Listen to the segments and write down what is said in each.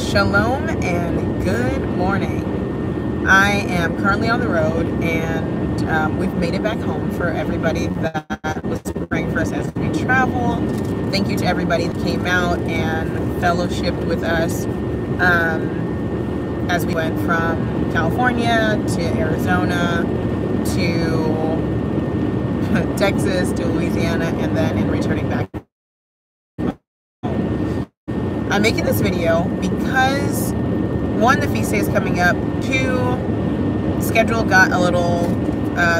Shalom and good morning. I am currently on the road, and we've made it back home. For everybody that was praying for us as we travel, thank you to everybody that came out and fellowshiped with us as we went from California to Arizona to Texas to Louisiana, and then in returning back. I'm making this video because, one, the feast day is coming up. Two, schedule got a little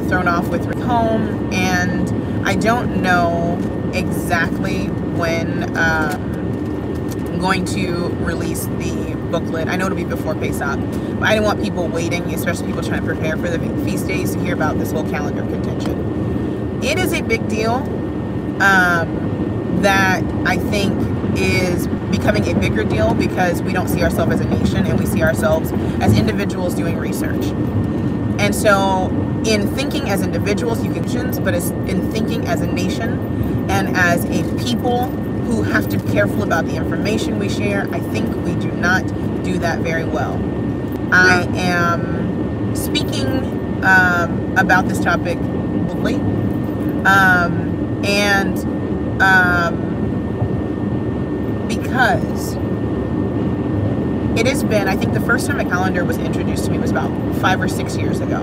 thrown off with home, and I don't know exactly when I'm going to release the booklet. I know it'll be before Pesach, but I didn't want people waiting, especially people trying to prepare for the feast days, to hear about this whole calendar contention. It is a big deal that I think is becoming a bigger deal because we don't see ourselves as a nation, and we see ourselves as individuals doing research. And so in thinking as individuals, you can choose, but in thinking as a nation and as a people who have to be careful about the information we share, I think we do not do that very well. I am speaking about this topic boldly, because it has been, I think the first time a calendar was introduced to me was about 5 or 6 years ago.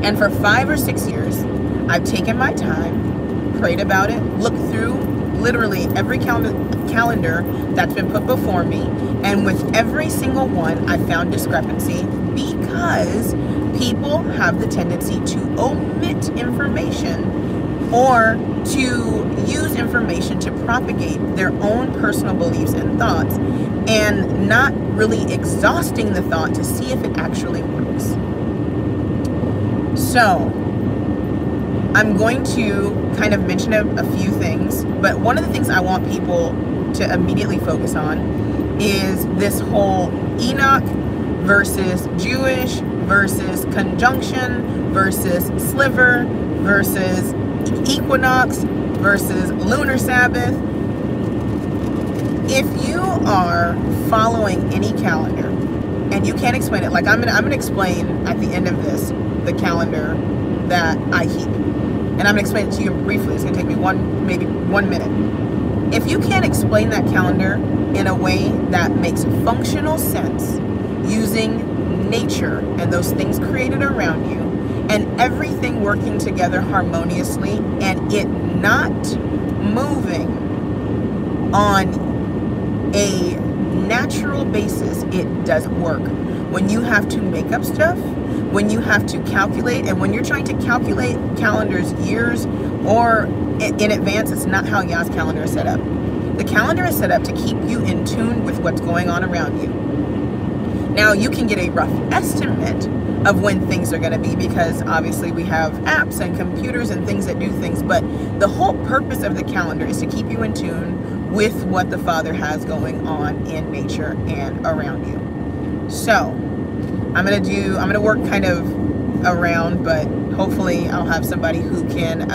And for 5 or 6 years, I've taken my time, prayed about it, looked through literally every calendar that's been put before me, and with every single one, I found discrepancy because people have the tendency to omit information or to use information to propagate their own personal beliefs and thoughts, and not really exhausting the thought to see if it actually works. So I'm going to kind of mention a few things, but one of the things I want people to immediately focus on is this whole Enoch versus Jewish versus conjunction versus sliver versus equinox versus lunar Sabbath. If you are following any calendar and you can't explain it, like I'm gonna explain at the end of this the calendar that I keep, and I'm gonna explain it to you briefly. It's gonna take me maybe one minute. If you can't explain that calendar in a way that makes functional sense, using nature and those things created around you, and everything working together harmoniously, and it not moving on a natural basis, it doesn't work. When you have to make up stuff, when you have to calculate, and when you're trying to calculate calendars years or in advance, it's not how Yah's calendar is set up. The calendar is set up to keep you in tune with what's going on around you. Now, you can get a rough estimate of when things are going to be, because obviously we have apps and computers and things that do things, but the whole purpose of the calendar is to keep you in tune with what the Father has going on in nature and around you. So I'm going to work kind of around, but hopefully I'll have somebody who can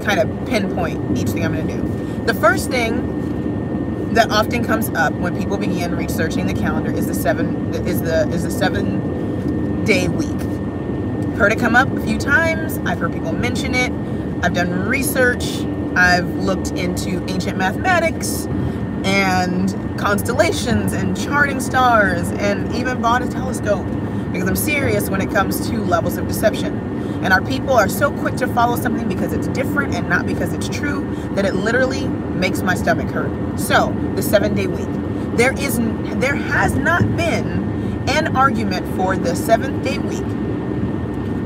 kind of pinpoint each thing I'm going to do. The first thing that often comes up when people begin researching the calendar is the 7-day week. Heard it come up a few times. I've heard people mention it. I've done research. I've looked into ancient mathematics and constellations and charting stars, and even bought a telescope, because I'm serious when it comes to levels of deception. And our people are so quick to follow something because it's different and not because it's true, that it literally makes my stomach hurt. So the 7-day week, there has not been an argument for the 7th-day week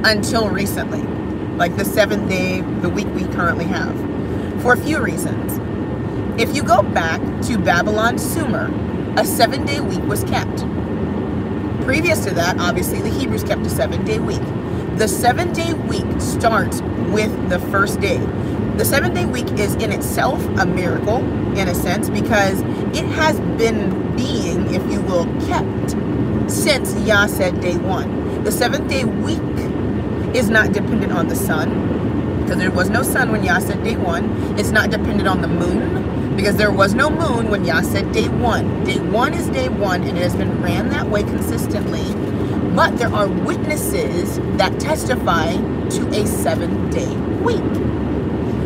until recently, like the 7th day, the week we currently have, for a few reasons. If you go back to Babylon, Sumer, a 7-day week was kept. Previous to that, obviously, the Hebrews kept a 7-day week. The 7-day week starts with the first day. The 7-day week is in itself a miracle, in a sense, because it has been being, if you will, kept since Yah said day 1. The 7th-day week is not dependent on the sun, because there was no sun when Yah said day 1. It's not dependent on the moon. because there was no moon when Yah said day one. Day one is day one, and it has been ran that way consistently. But there are witnesses that testify to a 7-day week.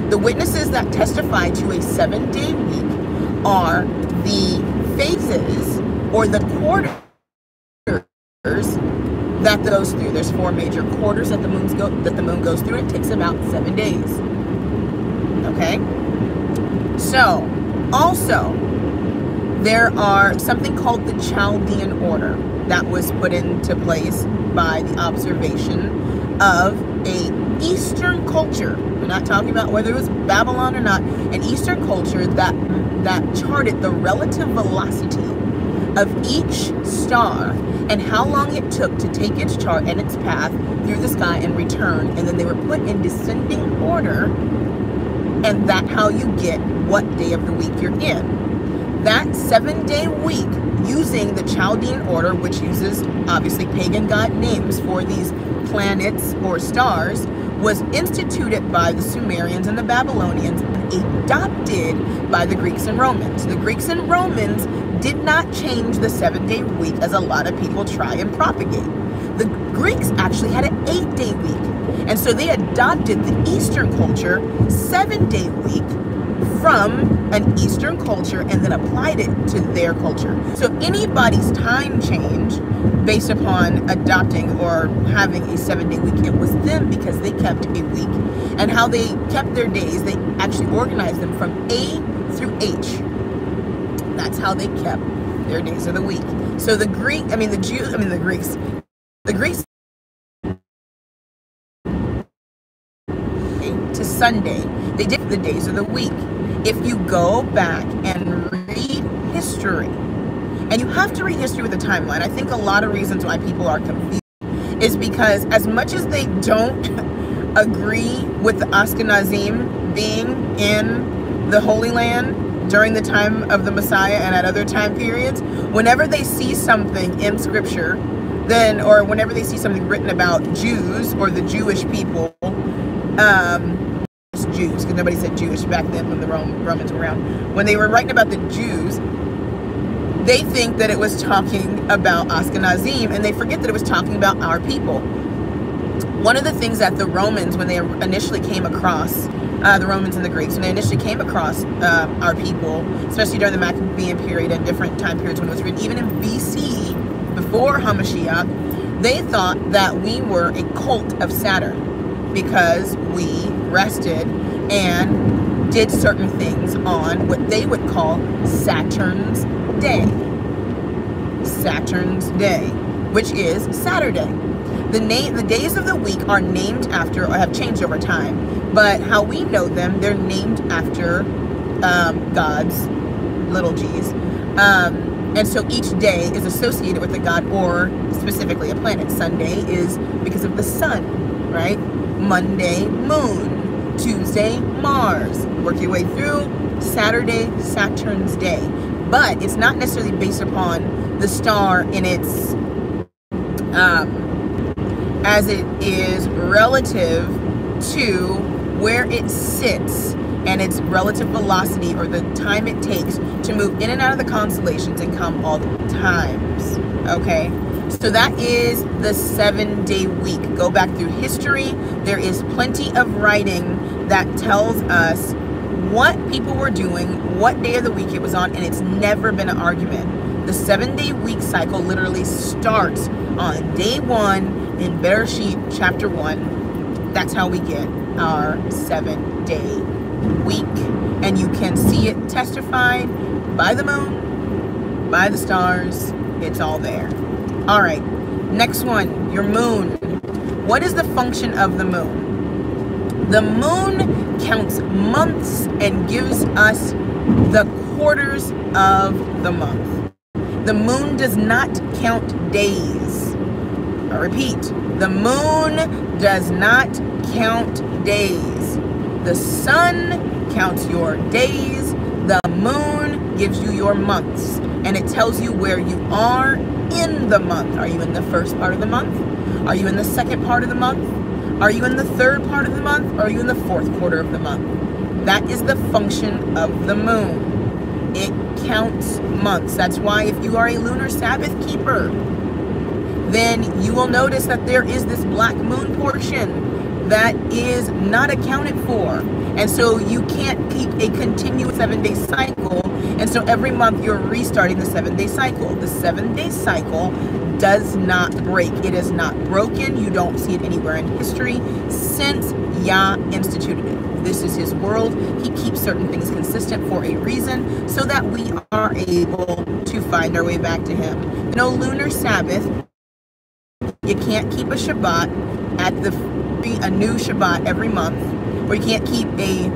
The witnesses that testify to a 7-day week are the phases or the quarters that goes through. There's 4 major quarters that the moon goes through. It takes about 7 days. Okay? So, also, there are something called the Chaldean order that was put into place by the observation of a Eastern culture. We're not talking about whether it was Babylon or not. An Eastern culture that charted the relative velocity of each star and how long it took to take its chart and its path through the sky and return. And then they were put in descending order, and that's how you get what day of the week you're in. That 7-day week, using the Chaldean order, which uses obviously pagan god names for these planets or stars, was instituted by the Sumerians and the Babylonians and adopted by the Greeks and Romans. The Greeks and Romans did not change the 7-day week as a lot of people try and propagate. The Greeks actually had an 8-day week, and so they adopted the Eastern culture 7-day week from an Eastern culture and then applied it to their culture. So anybody's time change based upon adopting or having a 7-day week, it was them, because they kept a week. And how they kept their days, they actually organized them from A through H. That's how they kept their days of the week. So the Greeks to Sunday, they did the days of the week. If you go back and read history, and you have to read history with a timeline, I think a lot of reasons why people are confused is because as much as they don't agree with the Ashkenazim being in the Holy Land during the time of the Messiah and at other time periods, whenever they see something in scripture, or whenever they see something written about Jews or the Jewish people, Jews, because nobody said Jewish back then when the Romans were around. When they were writing about the Jews, they think that it was talking about Ashkenazim, and they forget that it was talking about our people. One of the things that the Romans, when they initially came across, the Romans and the Greeks, when they initially came across our people, especially during the Maccabean period and different time periods when it was written, even in BC, before Hamashiach, they thought that we were a cult of Saturn, because we rested and did certain things on what they would call Saturn's Day. Saturn's Day, which is Saturday. The days of the week are named after, or have changed over time, but how we know them, they're named after gods, little g's. And so each day is associated with a god, or specifically a planet. Sunday is because of the sun, right? Monday, moon. Tuesday, Mars. Work your way through. Saturday, Saturn's Day. But it's not necessarily based upon the star in its, as it is relative to where it sits and its relative velocity, or the time it takes to move in and out of the constellations and come all the times. Okay? So that is the 7-day week. Go back through history. There is plenty of writing that tells us what people were doing, what day of the week it was on, and it's never been an argument. The 7-day week cycle literally starts on day 1 in Bereshit chapter 1. That's how we get our 7-day week. And you can see it testified by the moon, by the stars. It's all there. All right, next one, your moon. What is the function of the moon? The moon counts months and gives us the quarters of the month. The moon does not count days. I repeat, the moon does not count days. The sun counts your days. The moon gives you your months, and it tells you where you are in the month. Are you in the first part of the month? Are you in the second part of the month? Are you in the third part of the month? Or are you in the fourth quarter of the month? That is the function of the moon. It counts months. That's why if you are a lunar Sabbath keeper, then you will notice that there is this black moon portion that is not accounted for. And so you can't keep a continuous 7-day cycle. And so every month you're restarting the 7-day cycle. The 7-day cycle does not break. It is not broken. You don't see it anywhere in history since Yah instituted it. This is his world. He keeps certain things consistent for a reason so that we are able to find our way back to him. No lunar Sabbath. You can't keep a Shabbat at a new Shabbat every month, or you can't keep a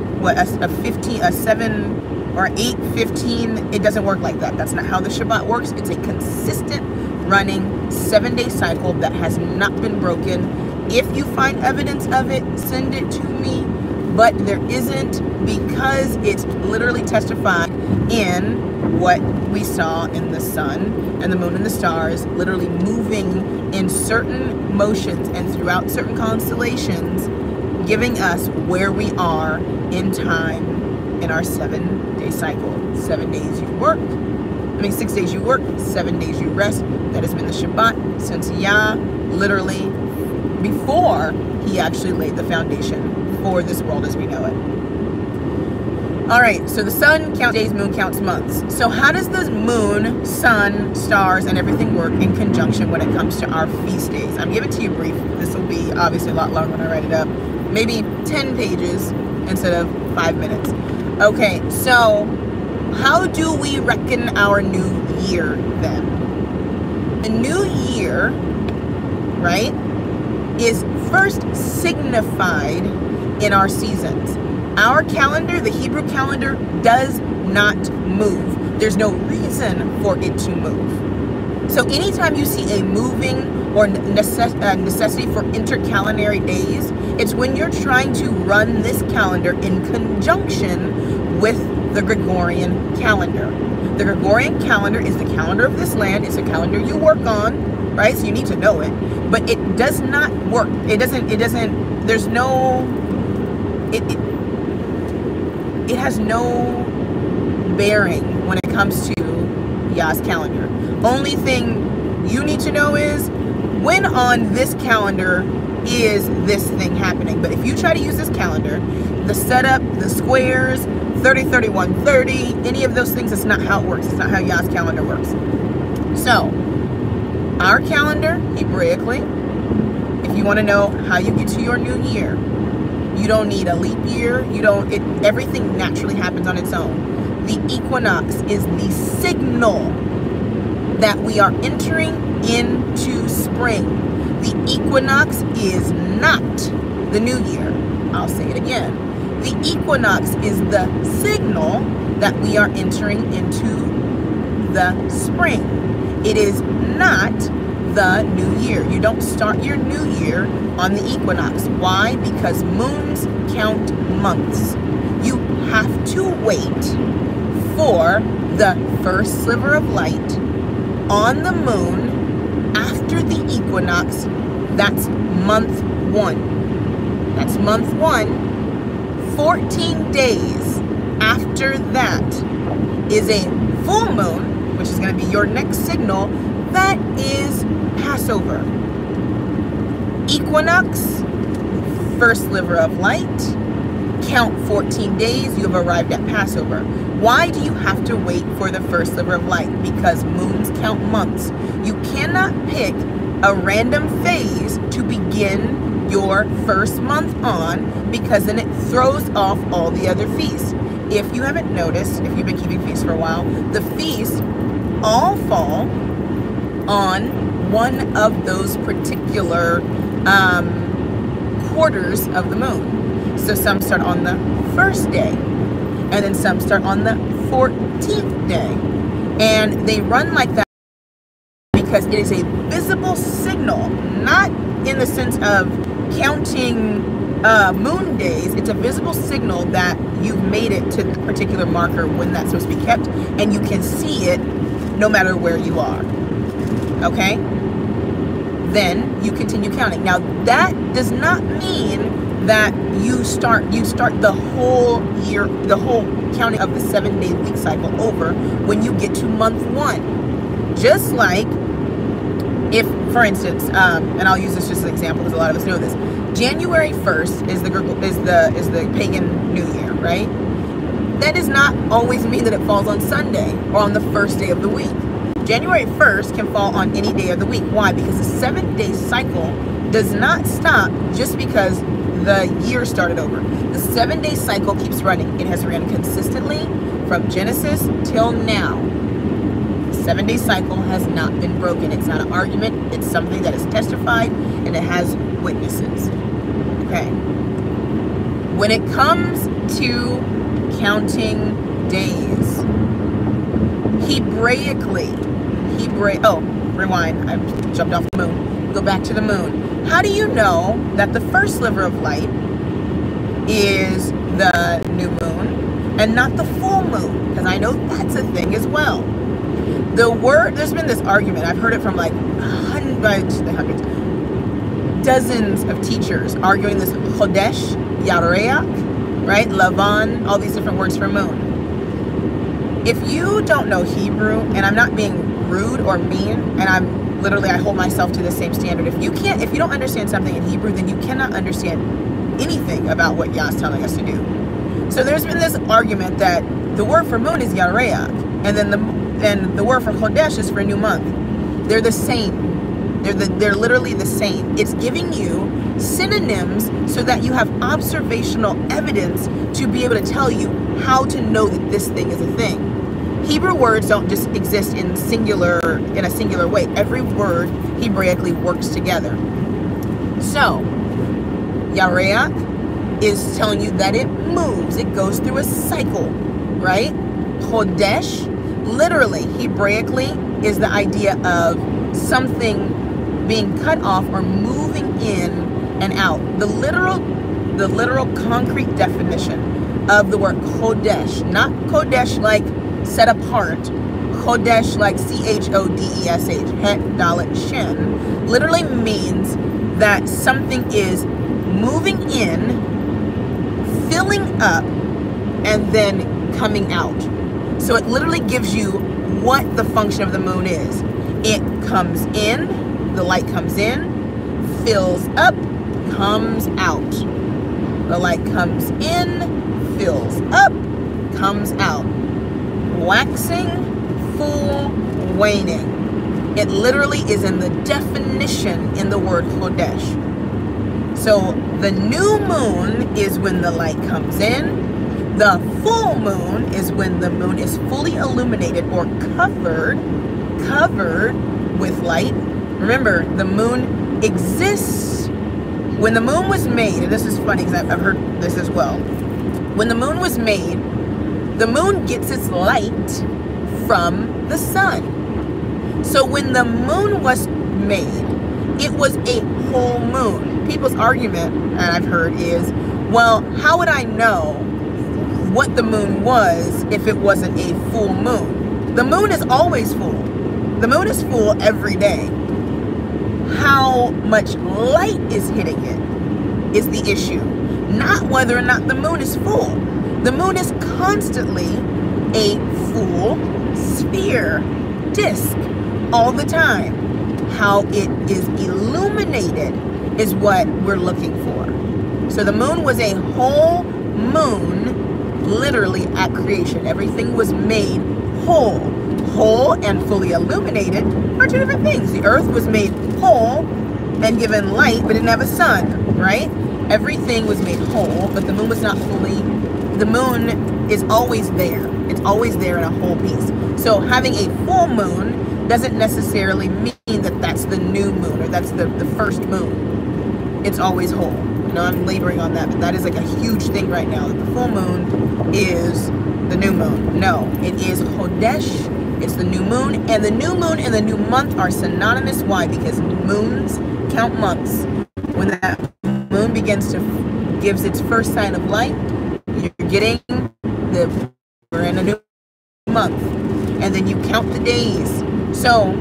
15, a 7 or 8, 15. It doesn't work like that. That's not how the Shabbat works. It's a consistent running 7-day cycle that has not been broken. If you find evidence of it, send it to me. But there isn't, because it's literally testified in what we saw in the sun and the moon and the stars, literally moving in certain motions and throughout certain constellations, giving us where we are in time in our 7-day cycle. 7 days you work, 6 days you work, 7 days you rest. That has been the Shabbat since Yah, literally before he actually laid the foundation for this world as we know it. All right, so the sun counts days, moon counts months. So how does the moon, sun, stars, and everything work in conjunction when it comes to our feast days? I'm giving it to you brief. This will be obviously a lot longer when I write it up. Maybe 10 pages instead of 5 minutes. Okay, so how do we reckon our new year then? The new year, right, is first signified in our seasons. Our calendar, the Hebrew calendar, does not move. There's no reason for it to move. So anytime you see a moving or necessity for intercalendary days, it's when you're trying to run this calendar in conjunction with the Gregorian calendar. The Gregorian calendar is the calendar of this land. It's a calendar you work on, right? So you need to know it. But it does not work. There's no, it has no bearing when it comes to Yah's calendar. Only thing you need to know is when on this calendar is this thing happening. But if you try to use this calendar, the setup, the squares, 30, 31, 30, any of those things, that's not how it works. It's not how Yah's calendar works. So, our calendar, Hebraically, if you want to know how you get to your new year, you don't need a leap year. Everything naturally happens on its own. The equinox is the signal that we are entering into spring. The equinox is not the new year. I'll say it again. The equinox is the signal that we are entering into the spring. It is not the new year. You don't start your new year on the equinox. Why? Because moons count months. You have to wait for the first sliver of light on the moon after the equinox. That's month 1. That's month 1. 14 days after that is a full moon, which is going to be your next signal. That is Passover. Equinox, first sliver of light, count 14 days, you have arrived at Passover. Why do you have to wait for the first sliver of light? Because moons count months. You cannot pick a random phase to begin your first month on, because then it throws off all the other feasts. If you haven't noticed, if you've been keeping feasts for a while, the feasts all fall on one of those particular quarters of the moon. So some start on the first day, and then some start on the 14th day. And they run like that because it is a visible signal, not in the sense of counting moon days. It's a visible signal that you've made it to the particular marker when that's supposed to be kept, and you can see it no matter where you are. Okay? Then you continue counting. Now, that does not mean that you start the whole year, the whole counting of the 7-day week cycle over when you get to month 1. Just like if, for instance, and I'll use this just as an example because a lot of us know this. January 1st is the pagan New Year, right? That does not always mean that it falls on Sunday or on the first day of the week. January 1st can fall on any day of the week. Why? Because the 7-day cycle does not stop just because the year started over. The 7-day cycle keeps running. It has ran consistently from Genesis till now. The 7-day cycle has not been broken. It's not an argument. It's something that is testified and it has witnesses. Okay. When it comes to counting days, rewind. I jumped off the moon. Go back to the moon. How do you know that the first sliver of light is the new moon and not the full moon? Because I know that's a thing as well. There's been this argument. I've heard it from like hundreds, dozens of teachers arguing this Chodesh, Yareach, right? Lavan, all these different words for moon. If you don't know Hebrew, and I'm not being rude or mean, and I hold myself to the same standard. If you don't understand something in Hebrew, then you cannot understand anything about what Yah's telling us to do. So there's been this argument that the word for moon is Yareach, and then the word for Chodesh is for new month. They're the same. They're literally the same. It's giving you synonyms so that you have observational evidence to be able to tell you how to know that this thing is a thing. Hebrew words don't just exist in a singular way. Every word Hebraically works together. So, Yareach is telling you that it moves. It goes through a cycle, right? Chodesh, literally, Hebraically, is the idea of something being cut off or moving in and out. The literal concrete definition of the word Chodesh, not Kodesh like set apart, Chodesh like Chodesh, Het Dalet Shin, literally means that something is moving in, filling up, and then coming out. So it literally gives you what the function of the moon is. It comes in, the light comes in, fills up, comes out. The light comes in, fills up, comes out. Waxing, full, waning. It literally is in the definition in the word Chodesh. So the new moon is when the light comes in. The full moon is when the moon is fully illuminated or covered with light. Remember, the moon exists. When the moon was made, and this is funny because I've heard this as well. When the moon was made, the moon gets its light from the sun. So when the moon was made, it was a whole moon. People's argument, and I've heard, is, well, how would I know what the moon was if it wasn't a full moon? The moon is always full. The moon is full every day. How much light is hitting it is the issue, not whether or not the moon is full. The moon is constantly a full sphere, disk, all the time. How it is illuminated is what we're looking for. So the moon was a whole moon, literally at creation. Everything was made whole. Whole and fully illuminated are two different things. The earth was made whole and given light, but didn't have a sun, right? Everything was made whole, but the moon was not fully. The moon is always there. It's always there in a whole piece. So having a full moon doesn't necessarily mean that that's the new moon or that's the first moon. It's always whole. You know, I'm laboring on that, but that is like a huge thing right now. That the full moon is the new moon. No, it is Chodesh. It's the new moon, and the new moon and the new month are synonymous. Why? Because moons count months. When that moon gives its first sign of light, you're getting we're in a new month, and then you count the days. So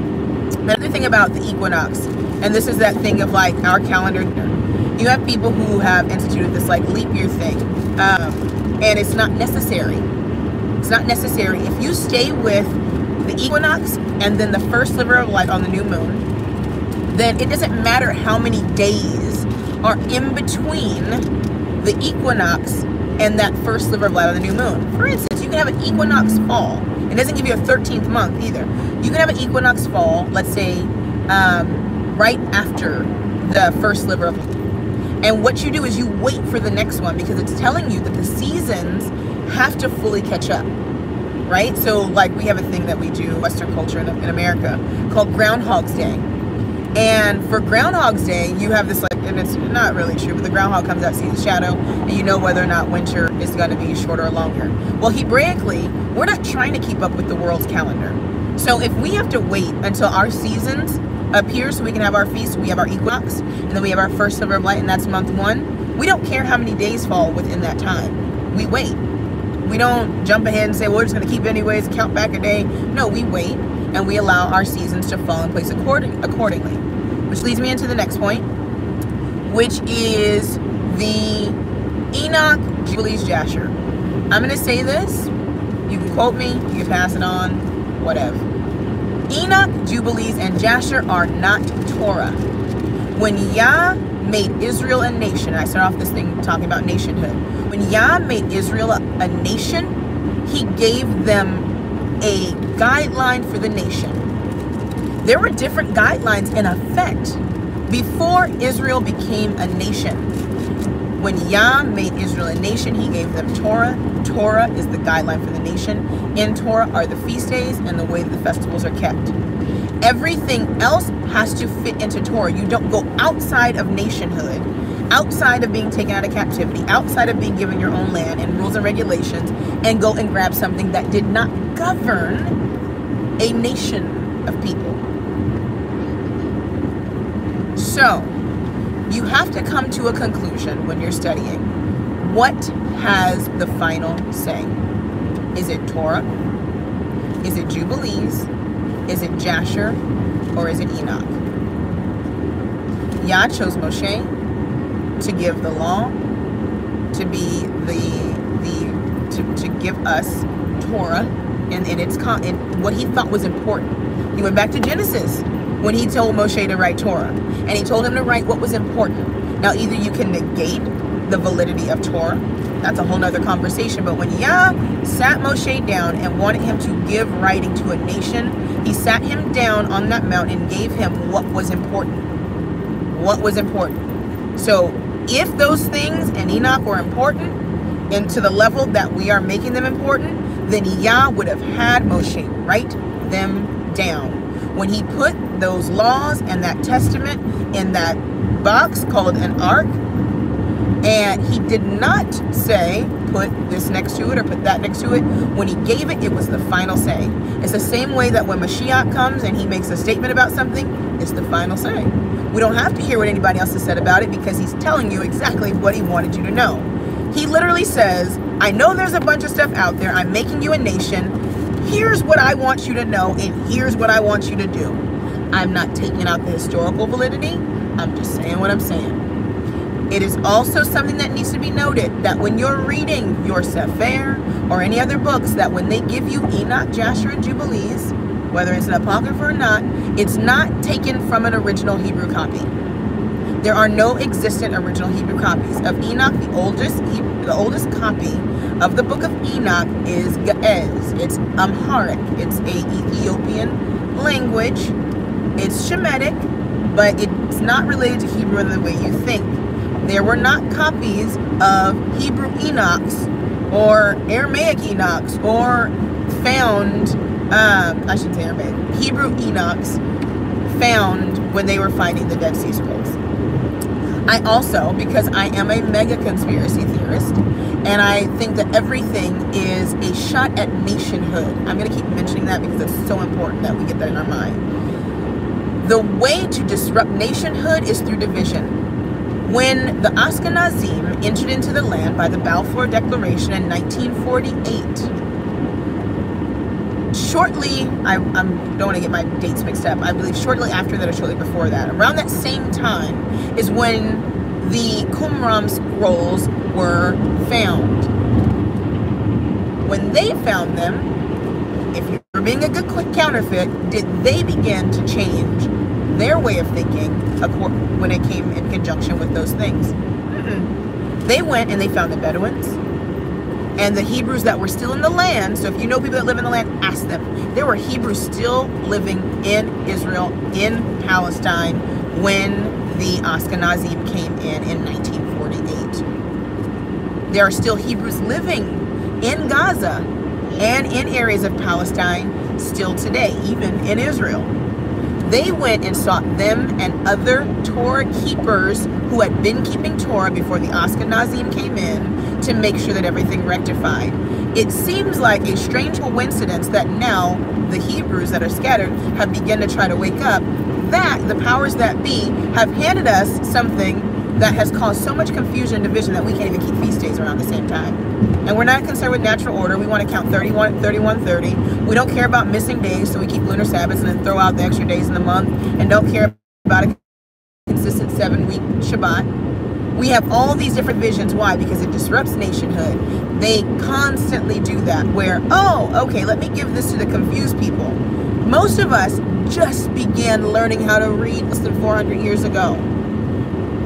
another thing about the equinox, and this is that thing of like our calendar, You have people who have instituted this like leap year thing, and it's not necessary. It's not necessary. If you stay with the equinox and then the first sliver of light on the new moon, then it doesn't matter how many days are in between the equinox and that first sliver of light on the new moon. For instance, you can have an equinox fall. It doesn't give you a 13th month either. You can have an equinox fall, let's say, right after the first sliver of light. And what you do is you wait for the next one because it's telling you that the seasons have to fully catch up, right? So like we have a thing that we do, Western culture in America, called Groundhog's Day. And for Groundhog's Day, you have this like, and it's not really true, but the groundhog comes out, sees a shadow, and you know whether or not winter is going to be shorter or longer. Well, Hebraically, we're not trying to keep up with the world's calendar. So if we have to wait until our seasons appear so we can have our feast, we have our equinox, and then we have our first sliver of light, and that's month 1, we don't care how many days fall within that time. We wait. We don't jump ahead and say, well, we're just going to keep it anyways, count back a day. No, we wait, and we allow our seasons to fall in place accordingly. Which leads me into the next point, which is the Enoch, Jubilees, Jasher. I'm going to say this. You can quote me. You can pass it on. Whatever. Enoch, Jubilees, and Jasher are not Torah. When Yah made Israel a nation, I start off this thing talking about nationhood. When Yah made Israel a nation, he gave them a guideline for the nation. There were different guidelines in effect before Israel became a nation. When Yah made Israel a nation, he gave them Torah. Torah is the guideline for the nation. In Torah are the feast days and the way that the festivals are kept. Everything else has to fit into Torah. You don't go outside of nationhood, outside of being taken out of captivity, outside of being given your own land and rules and regulations, and go and grab something that did not govern a nation of people. So, you have to come to a conclusion when you're studying. What has the final say? Is it Torah? Is it Jubilees? Is it Jasher? Or is it Enoch? Yah chose Moshe to give the law, to be to give us Torah and in what he thought was important. He went back to Genesis when he told Moshe to write Torah, and he told him to write what was important. Now, either you can negate the validity of Torah, that's a whole nother conversation, but when Yah sat Moshe down and wanted him to give writing to a nation, he sat him down on that mountain and gave him what was important. What was important. So if those things in Enoch were important, and to the level that we are making them important, then Yah would have had Moshe write them down. When he put those laws and that testament in that box called an ark, and he did not say, put this next to it or put that next to it. When he gave it, it was the final say. It's the same way that when Mashiach comes and he makes a statement about something, it's the final say. We don't have to hear what anybody else has said about it because he's telling you exactly what he wanted you to know. He literally says, I know there's a bunch of stuff out there. I'm making you a nation. Here's what I want you to know, and here's what I want you to do. I'm not taking out the historical validity. I'm just saying what I'm saying. It is also something that needs to be noted that when you're reading your Sefer or any other books, that when they give you Enoch, Jasher, and Jubilees, whether it's an apocrypha or not, it's not taken from an original Hebrew copy. There are no existent original Hebrew copies of Enoch. The oldest copy of the book of Enoch is Ge'ez. It's Amharic. It's a Ethiopian language. It's Shemitic, but it's not related to Hebrew in the way you think. There were not copies of Hebrew Enochs or Aramaic Enochs or found, I shouldn't say Aramaic, Hebrew Enochs found when they were finding the Dead Sea Scrolls. I also, because I am a mega conspiracy theorist, and I think that everything is a shot at nationhood. I'm going to keep mentioning that because it's so important that we get that in our mind. The way to disrupt nationhood is through division. When the Ashkenazim entered into the land by the Balfour Declaration in 1948, shortly, I don't want to get my dates mixed up, I believe shortly after that or shortly before that, around that same time is when the Qumran scrolls were found. When they found them, if you're being a good quick counterfeit, did they begin to change their way of thinking when it came in conjunction with those things? They went and they found the Bedouins and the Hebrews that were still in the land. So if you know people that live in the land, ask them. There were Hebrews still living in Israel, in Palestine, when the Ashkenazim came in 1948. There are still Hebrews living in Gaza and in areas of Palestine still today, even in Israel. They went and sought them and other Torah keepers who had been keeping Torah before the Ashkenazim came in to make sure that everything rectified. It seems like a strange coincidence that now the Hebrews that are scattered have begun to try to wake up, that the powers that be have handed us something that has caused so much confusion and division that we can't even keep feast days around the same time. And we're not concerned with natural order. We want to count 31, 30. We don't care about missing days, so we keep lunar Sabbaths and then throw out the extra days in the month, and don't care about a consistent 7-week Shabbat. We have all these different visions. Why? Because it disrupts nationhood. They constantly do that where, oh, okay, let me give this to the confused people. Most of us just began learning how to read less than 400 years ago.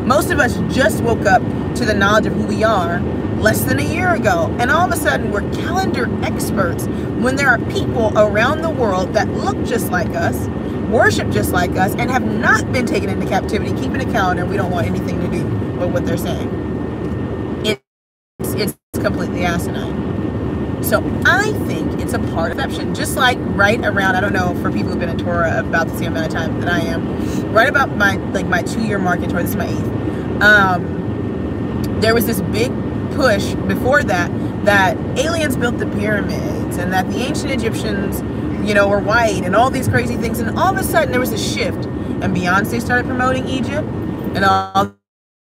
Most of us just woke up to the knowledge of who we are less than a year ago. And all of a sudden, we're calendar experts when there are people around the world that look just like us, worship just like us, and have not been taken into captivity, keeping a calendar. We don't want anything to do with what they're saying. It's completely asinine. So I think it's a part of deception. Just like right around, I don't know, for people who've been in Torah about the same amount of time that I am, right about my 2-year mark in Torah, this is my 8th, there was this big push before that aliens built the pyramids and that the ancient Egyptians, were white and all these crazy things. And all of a sudden there was a shift and Beyonce started promoting Egypt and all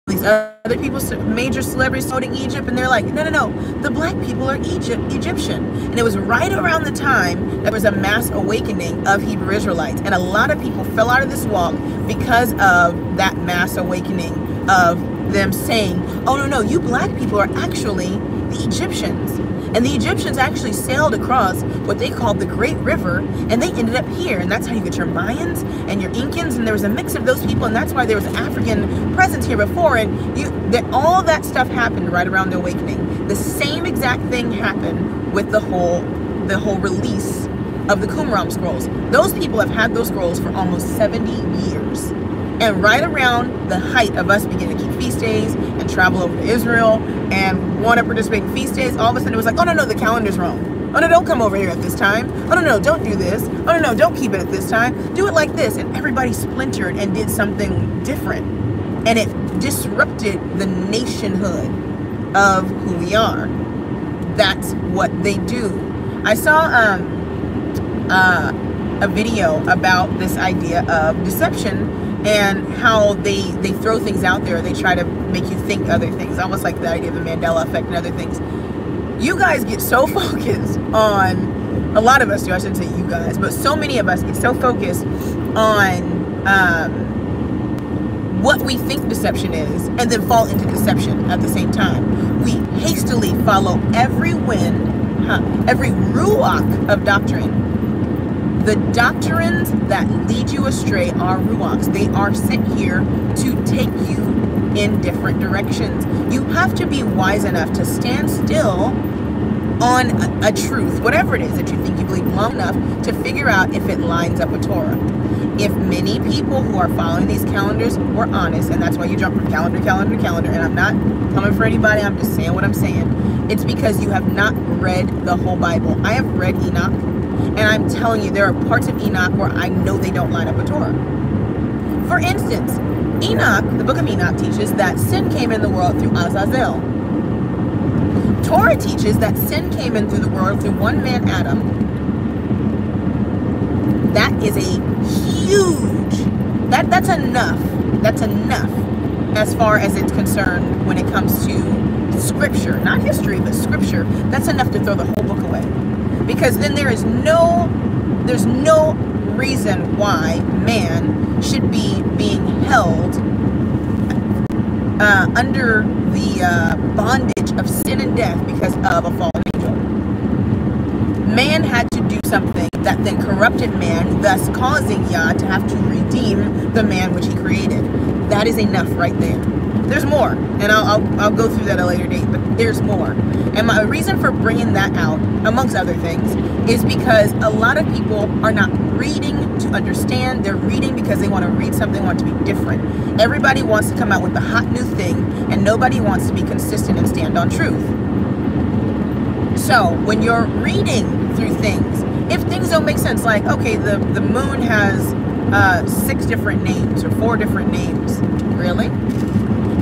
these other people, major celebrities promoting Egypt, and they're like, no, the black people are Egyptian. And it was right around the time there was a mass awakening of Hebrew Israelites, and a lot of people fell out of this walk because of that mass awakening of them saying, oh no, you black people are actually the Egyptians. And the Egyptians actually sailed across what they called the Great River, and they ended up here. And that's how you get your Mayans and your Incans, and there was a mix of those people, and that's why there was African presence here before. And all that stuff happened right around the awakening. The same exact thing happened with the whole release of the Qumran scrolls. Those people have had those scrolls for almost 70 years. And right around the height of us beginning to keep feast days and travel over to Israel and want to participate in feast days, all of a sudden it was like, oh no, the calendar's wrong. Oh no, don't come over here at this time. Oh no, don't do this. Oh no, don't keep it at this time. Do it like this. And everybody splintered and did something different. And it disrupted the nationhood of who we are. That's what they do. I saw a video about this idea of deception and how they throw things out there. They try to make you think other things, almost like the idea of the Mandela effect and other things. You guys get so focused on, a lot of us do, I shouldn't say you guys, but so many of us get so focused on what we think deception is, and then fall into deception at the same time. We hastily follow every wind, every ruach of doctrine. The doctrines that lead you astray are ruachs. They are sent here to take you in different directions. You have to be wise enough to stand still on a truth, whatever it is that you think you believe, long enough to figure out if it lines up with Torah. If many people who are following these calendars were honest, and that's why you jump from calendar to calendar to calendar, and I'm not coming for anybody, I'm just saying what I'm saying. It's because you have not read the whole Bible. I have read Enoch, and I'm telling you, there are parts of Enoch where I know they don't line up with Torah. For instance, Enoch, the book of Enoch, teaches that sin came in the world through Azazel. Torah teaches that sin came in through the world through one man, Adam. That is a huge, that's enough. That's enough as far as it's concerned when it comes to scripture, not history, but scripture. That's enough to throw the whole book away. Because then there's no reason why man should be being held under the bondage of sin and death because of a fallen angel. Man had to do something that then corrupted man, thus causing Yah to have to redeem the man which he created. That is enough right there. There's more, and I'll go through that at a later date, but there's more. And my reason for bringing that out, amongst other things, is because a lot of people are not reading to understand. They're reading because they want to read something, want to be different. Everybody wants to come out with the hot new thing, and nobody wants to be consistent and stand on truth. So when you're reading through things, if things don't make sense, like, okay, the moon has 6 different names or 4 different names. Really?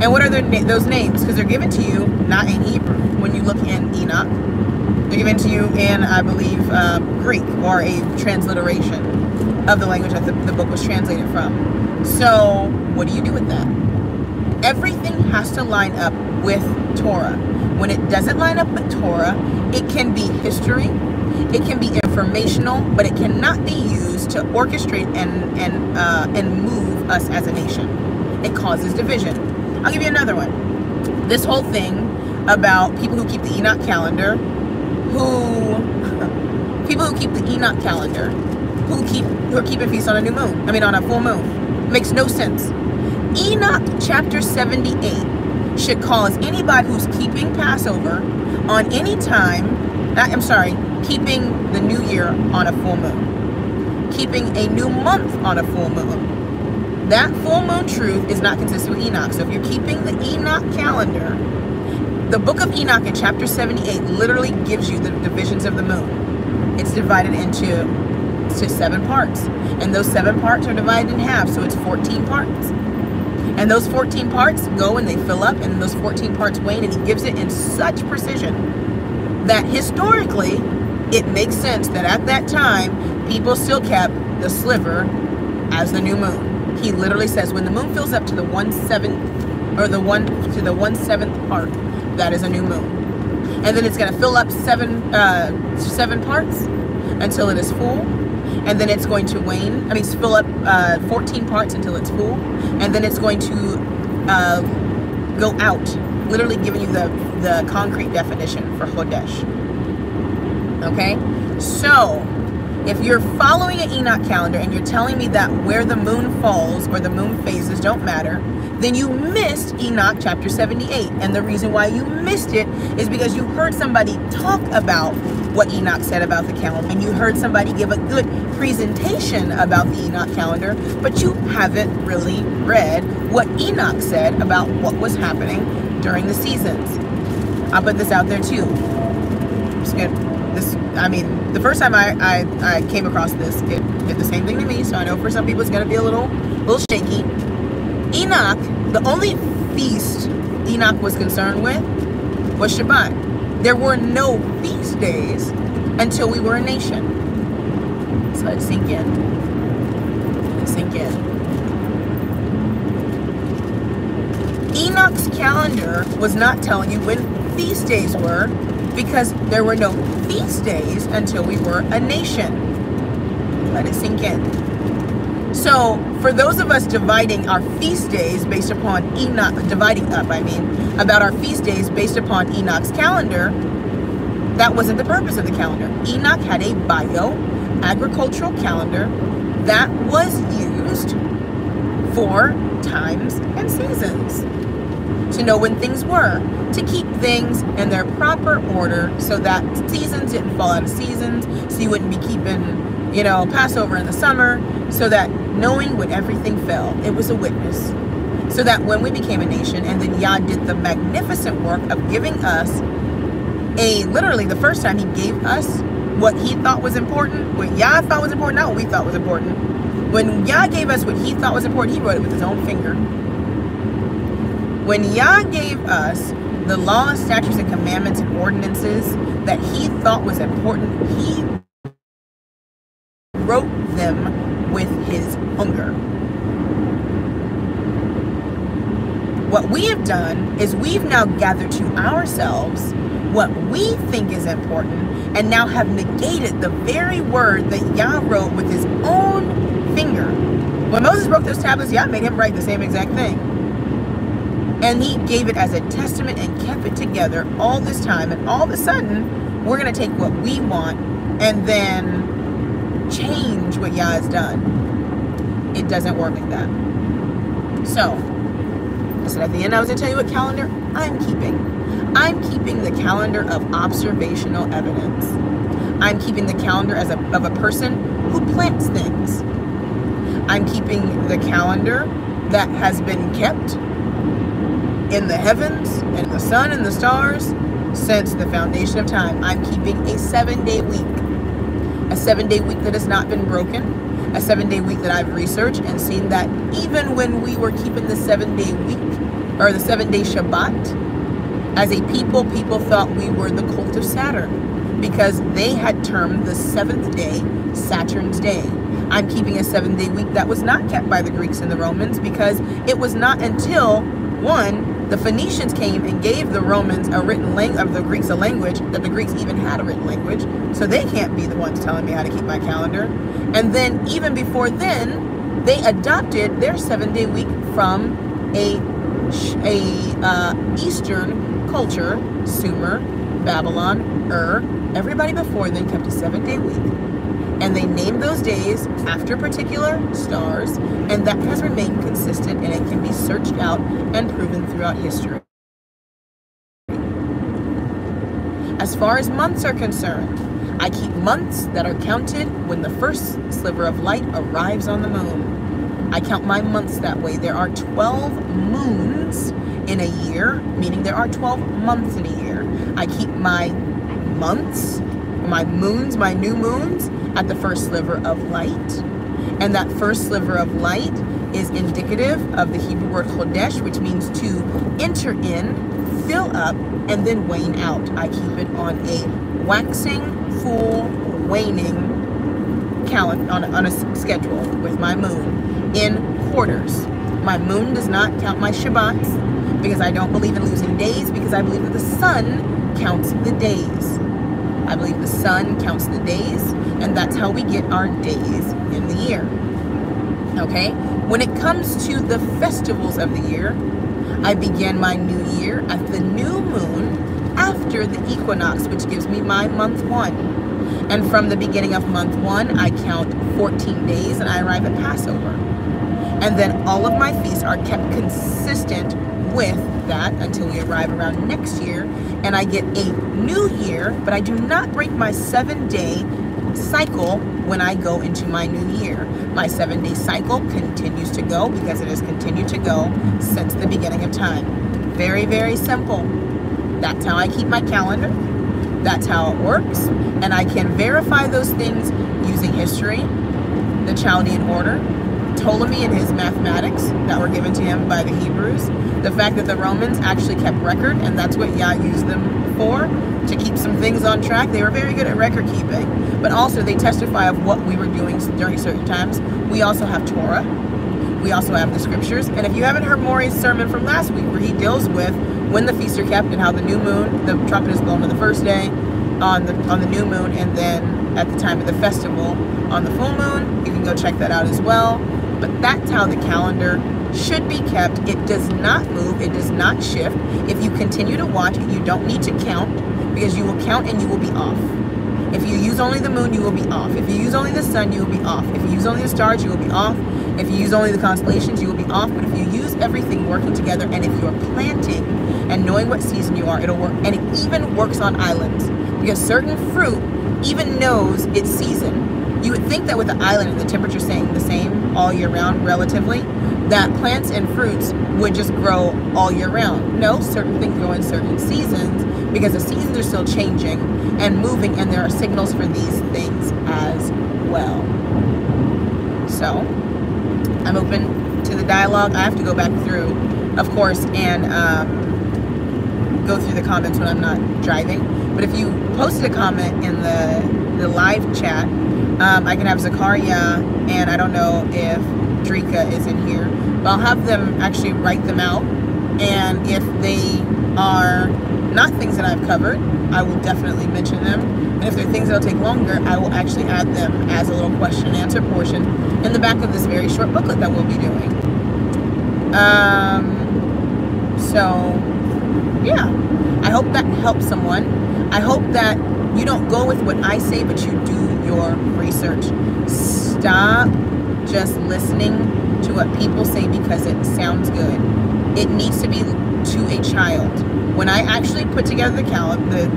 And what are those names? Because they're given to you not in Hebrew. When you look in Enoch, they're given to you in, I believe, Greek, or a transliteration of the language that the book was translated from. So what do you do with that? Everything has to line up with Torah. When it doesn't line up with Torah, it can be history, it can be informational, but it cannot be used to orchestrate and move us as a nation. It causes division. I'll give you another one. This whole thing about people who keep the Enoch calendar, who are keeping feasts on a new moon. I mean, on a full moon. Makes no sense. Enoch chapter 78 should cause anybody who's keeping Passover on any time, keeping the new year on a full moon, keeping a new month on a full moon. That full moon truth is not consistent with Enoch. So if you're keeping the Enoch calendar, the book of Enoch in chapter 78 literally gives you the divisions of the moon. It's divided into 7 parts. And those 7 parts are divided in half. So it's 14 parts. And those 14 parts go and they fill up, and those 14 parts wane, and he gives it in such precision that historically it makes sense that at that time people still kept the sliver as the new moon. He literally says when the moon fills up to the 1/7 or the 1/7 part, that is a new moon. And then it's going to fill up 7 parts until it is full. And then it's going to wane. I mean, fill up 14 parts until it's full. And then it's going to go out, literally giving you the concrete definition for Chodesh. Okay? So if you're following an Enoch calendar and you're telling me that where the moon falls or the moon phases don't matter, then you missed Enoch chapter 78. And the reason why you missed it is because you heard somebody talk about what Enoch said about the calendar, and you heard somebody give a good presentation about the Enoch calendar, but you haven't really read what Enoch said about what was happening during the seasons. I'll put this out there too. The first time I came across this, it did the same thing to me, so I know for some people it's going to be a little shaky. Enoch, the only feast Enoch was concerned with was Shabbat. There were no feast days until we were a nation. So let it sink in. Let it sink in. Enoch's calendar was not telling you when feast days were, because there were no feast days until we were a nation. Let it sink in. So for those of us dividing our feast days based upon Enoch, about our feast days based upon Enoch's calendar, that wasn't the purpose of the calendar. Enoch had a bio-agricultural calendar that was used for times and seasons, to know when things were, to keep things in their proper order so that seasons didn't fall out of seasons, so you wouldn't be keeping, Passover in the summer, so that knowing when everything fell, it was a witness. So that when we became a nation, and then Yah did the magnificent work of giving us literally the first time he gave us what he thought was important, what Yah thought was important, not what we thought was important. When Yah gave us what he thought was important, he wrote it with his own finger. When Yah gave us the laws, statutes, and commandments and ordinances that he thought was important, he wrote them with his finger. What we have done is we've now gathered to ourselves what we think is important, and now have negated the very word that Yah wrote with his own finger. When Moses broke those tablets, Yah made him write the same exact thing. And he gave it as a testament and kept it together all this time. And all of a sudden, we're going to take what we want and then change what Yah has done. It doesn't work like that. So, I said at the end I was going to tell you what calendar I'm keeping. I'm keeping the calendar of observational evidence. I'm keeping the calendar of a person who plants things. I'm keeping the calendar that has been kept in the heavens and the sun and the stars since the foundation of time. I'm keeping a 7-day week. A 7-day week that has not been broken. A 7-day week that I've researched and seen that even when we were keeping the 7-day week, or the 7-day Shabbat, as a people thought we were the cult of Saturn because they had termed the 7th day Saturn's day. I'm keeping a 7-day week that was not kept by the Greeks and the Romans because it was not until, one, the Phoenicians came and gave the Romans a written language, of the Greeks a language, that the Greeks even had a written language, so they can't be the ones telling me how to keep my calendar. And then even before then, they adopted their 7-day week from a Eastern culture, Sumer, Babylon, everybody before then kept a 7-day week. And they named those days after particular stars, and that has remained consistent, and it can be searched out and proven throughout history. As far as months are concerned, I keep months that are counted when the first sliver of light arrives on the moon. I count my months that way. There are 12 moons in a year, meaning there are 12 months in a year. I keep my months, my moons, my new moons, at the first sliver of light. And that first sliver of light is indicative of the Hebrew word chodesh, which means to enter in, fill up, and then wane out. I keep it on a waxing, full, waning calendar, on a schedule with my moon in quarters. My moon does not count my Shabbats because I don't believe in losing days, because I believe that the sun counts the days. I believe the sun counts the days, and that's how we get our days in the year. Okay? When it comes to the festivals of the year, I begin my new year at the new moon after the equinox, which gives me my month 1. And from the beginning of month 1, I count 14 days and I arrive at Passover. And then all of my feasts are kept consistent with that until we arrive around next year, and I get a new year, but I do not break my 7-day cycle when I go into my new year. My 7-day cycle continues to go because it has continued to go since the beginning of time. Very, very simple. That's how I keep my calendar. That's how it works. And I can verify those things using history, the Chaldean order, Ptolemy and his mathematics that were given to him by the Hebrews, the fact that the Romans actually kept record, and that's what Yah used them for, to keep some things on track. They were very good at record keeping, but also they testify of what we were doing during certain times. We also have Torah. We also have the scriptures. And if you haven't heard Maury's sermon from last week, where he deals with when the feasts are kept and how the new moon, the trumpet is blown on the first day, on the new moon, and then at the time of the festival on the full moon, you can go check that out as well. But that's how the calendar should be kept. It does not move. It does not shift. If you continue to watch it, you don't need to count, because you will count and you will be off. If you use only the moon, you will be off. If you use only the sun, you will be off. If you use only the stars, you will be off. If you use only the constellations, you will be off. But if you use everything working together, and if you are planting and knowing what season you are, it'll work. And it even works on islands, because certain fruit even knows its season. You would think that with the island and the temperature staying the same all year round relatively, that plants and fruits would just grow all year round. No, certain things grow in certain seasons, because the seasons are still changing and moving, and there are signals for these things as well. So I'm open to the dialogue. I have to go back through, of course, and go through the comments when I'm not driving. But if you posted a comment in the live chat, I can have Zakaria, and I don't know if Drika is in here, but I'll have them actually write them out, and if they are not things that I've covered, I will definitely mention them, and if they're things that'll take longer, I will actually add them as a little question and answer portion in the back of this very short booklet that we'll be doing. So, yeah, I hope that helps someone. I hope that you don't go with what I say, but you do your research. Stop just listening to what people say because it sounds good. It needs to be to a child. When I actually put together the calendar,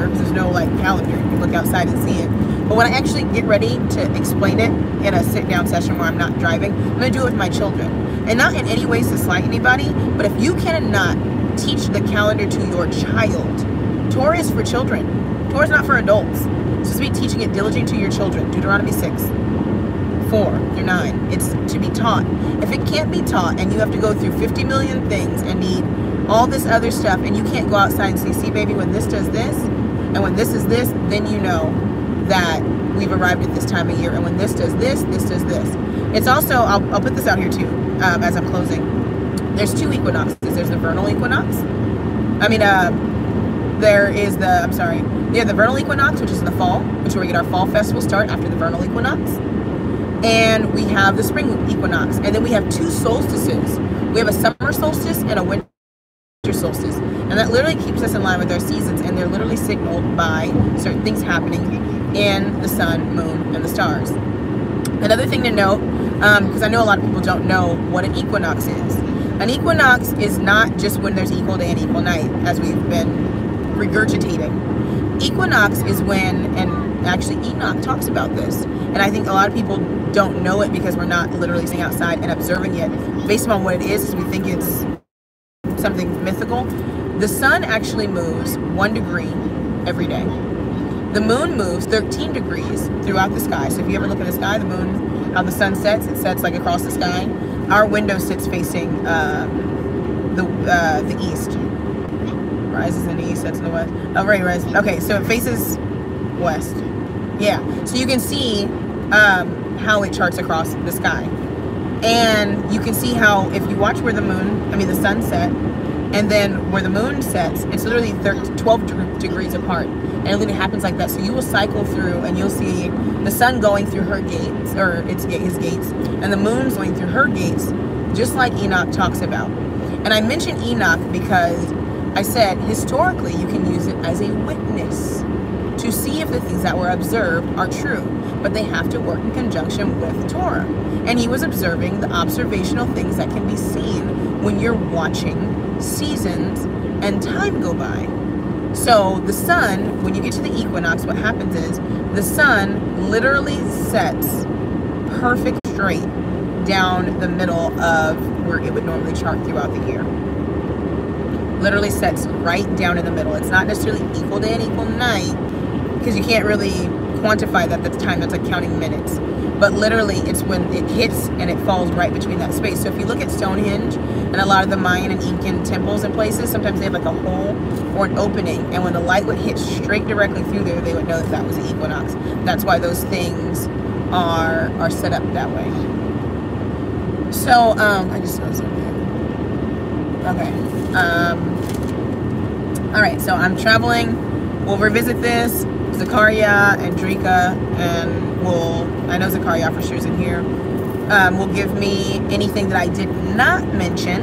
because there's no like calendar, you can look outside and see it. But when I actually get ready to explain it in a sit-down session where I'm not driving, I'm going to do it with my children. And not in any ways to slight anybody, but if you cannot teach the calendar to your child, Torah is for children. Torah is not for adults. It's supposed to be teaching it diligently to your children. Deuteronomy 6:4-9. It's to be taught. If it can't be taught and you have to go through 50 million things and need all this other stuff, and you can't go outside and say, see baby, when this does this, and when this is this, then you know that we've arrived at this time of year. And when this does this, this does this. It's also, I'll put this out here too, as I'm closing. There's 2 equinoxes. There's the vernal equinox. There is the vernal equinox, which is in the fall, which is where we get our fall festival start after the vernal equinox. And we have the spring equinox. And then we have 2 solstices. We have a summer solstice and a winter solstice. And that literally keeps us in line with our seasons. And they're literally signaled by certain things happening in the sun, moon, and the stars. Another thing to note, because I know a lot of people don't know what an equinox is. An equinox is not just when there's equal day and equal night, as we've been regurgitating. Equinox is when, and actually Enoch talks about this, and I think a lot of people don't know it because we're not literally sitting outside and observing it. Based on what it is, we think it's something mythical. The sun actually moves 1 degree every day. The moon moves 13 degrees throughout the sky. So if you ever look at the sky, the moon, how the sun sets, it sets like across the sky. Our window sits facing the east. Rises in the east, sets in the west. Oh, right, rise. Okay, so it faces west. Yeah, so you can see how it charts across the sky. And you can see how if you watch where the sun set, and then where the moon sets, it's literally 12 degrees apart. And it literally happens like that. So you will cycle through and you'll see the sun going through her gates, or his gates, and the moon's going through her gates, just like Enoch talks about. And I mentioned Enoch because I said historically you can use it as a witness to see if the things that were observed are true, but they have to work in conjunction with Torah. And he was observing the observational things that can be seen when you're watching seasons and time go by. So the sun, when you get to the equinox, what happens is the sun literally sets perfect straight down the middle of where it would normally chart throughout the year. Literally sets right down in the middle. It's not necessarily equal day and equal night, because you can't really quantify that. That's time. That's like counting minutes. But literally, it's when it hits and it falls right between that space. So if you look at Stonehenge and a lot of the Mayan and Incan temples and places, sometimes they have like a hole or an opening. And when the light would hit straight directly through there, they would know that that was the equinox. That's why those things are set up that way. So, I just saw something. Okay. All right, so I'm traveling. We'll revisit this. Zachariah and Drika, and I know Zachariah for sure is in here, will give me anything that I did not mention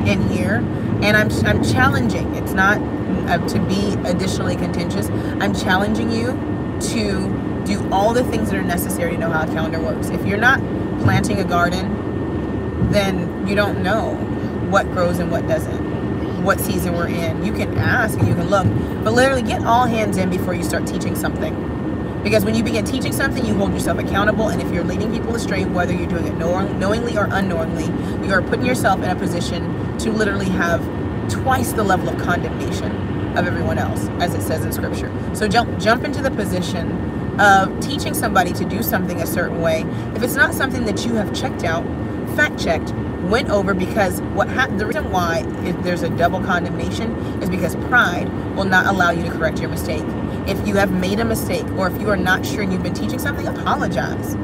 in here. And I'm challenging. It's not to be additionally contentious. I'm challenging you to do all the things that are necessary to know how a calendar works. If you're not planting a garden, then you don't know what grows and what doesn't, what season we're in. You can ask and you can look, but literally get all hands in before you start teaching something. Because when you begin teaching something, you hold yourself accountable, and if you're leading people astray, whether you're doing it knowingly or unknowingly, you are putting yourself in a position to literally have twice the level of condemnation of everyone else, as it says in Scripture. So jump into the position of teaching somebody to do something a certain way. If it's not something that you have checked out, fact-checked, went over, because the reason why there's a double condemnation is because pride will not allow you to correct your mistake. If you have made a mistake, or if you are not sure and you've been teaching something, apologize.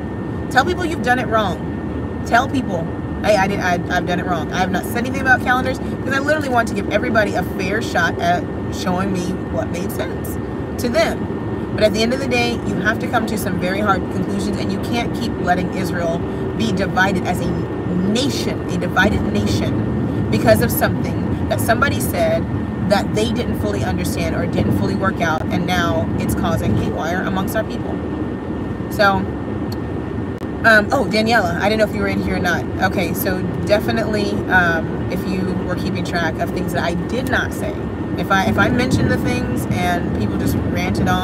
Tell people you've done it wrong. Tell people, hey, I've done it wrong. I have not said anything about calendars because I literally want to give everybody a fair shot at showing me what made sense to them. But at the end of the day, you have to come to some very hard conclusions, and you can't keep letting Israel be divided as a nation, a divided nation, because of something that somebody said that they didn't fully understand or didn't fully work out, and now it's causing haywire amongst our people. So, oh, Daniela, I didn't know if you were in here or not. Okay, so definitely, if you were keeping track of things that I did not say, if I mentioned the things and people just ranted on